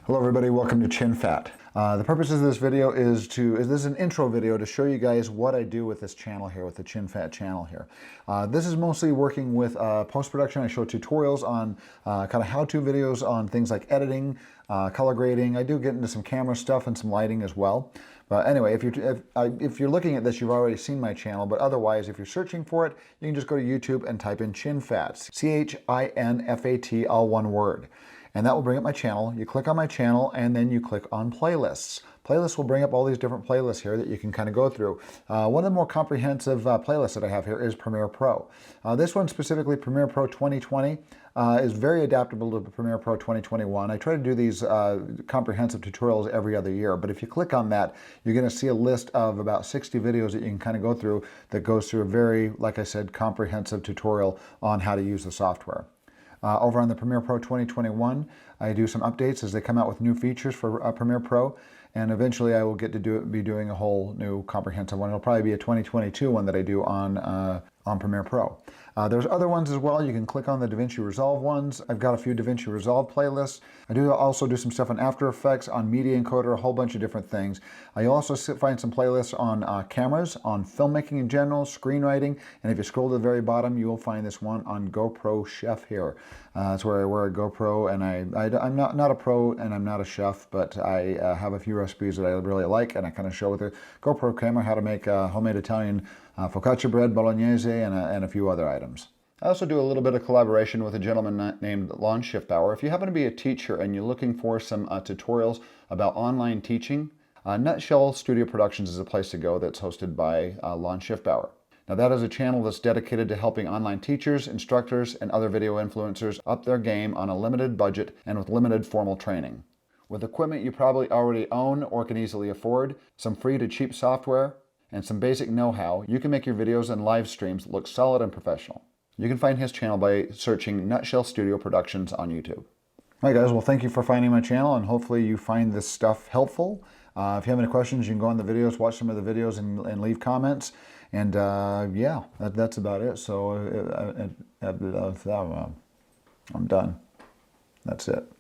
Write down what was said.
Hello everybody, welcome to Chinfat. The purpose of this video is this is an intro video to show you guys what I do with this channel here, with the Chinfat channel here. This is mostly working with post-production. I show tutorials on kind of how-to videos on things like editing, color grading. I do get into some camera stuff and some lighting as well. But anyway, if you're looking at this, you've already seen my channel, but otherwise, if you're searching for it, you can just go to YouTube and type in Chinfat'S, C-H-I-N-F-A-T, all one word. And that will bring up my channel. You click on my channel and then you click on playlists. Playlists will bring up all these different playlists here that you can kind of go through. One of the more comprehensive playlists that I have here is Premiere Pro. This one specifically, Premiere Pro 2020, is very adaptable to Premiere Pro 2021. I try to do these comprehensive tutorials every other year, but if you click on that, you're going to see a list of about 60 videos that you can kind of go through that goes through a very, like I said, comprehensive tutorial on how to use the software. Over on the Premiere Pro 2021, I do some updates as they come out with new features for Premiere Pro, and eventually I will get to be doing a whole new comprehensive one. It'll probably be a 2022 one that I do on Premiere Pro. There's other ones as well. You can click on the DaVinci Resolve ones. I've got a few DaVinci Resolve playlists. I do also do some stuff on After Effects, on Media Encoder, a whole bunch of different things. You'll also find some playlists on cameras, on filmmaking in general, screenwriting, and if you scroll to the very bottom, you will find this one on GoPro Chef here. That's where I wear a GoPro, and I'm not a pro and I'm not a chef, but I have a few recipes that I really like, and I kind of show with the GoPro camera how to make homemade Italian focaccia bread, bolognese, and a few other items. I also do a little bit of collaboration with a gentleman named Chinfat'S. If you happen to be a teacher and you're looking for some tutorials about online teaching, Nutshell Studio Productions is a place to go that's hosted by Chinfat'S. Now that is a channel that's dedicated to helping online teachers, instructors, and other video influencers up their game on a limited budget and with limited formal training. With equipment you probably already own or can easily afford, some free to cheap software, and some basic know-how, you can make your videos and live streams look solid and professional. You can find his channel by searching Nutshell Studio Productions on YouTube. All right guys, well thank you for finding my channel, and hopefully you find this stuff helpful. If you have any questions, you can go on the videos, watch some of the videos, and leave comments. And yeah, that's about it. So I'm done. That's it.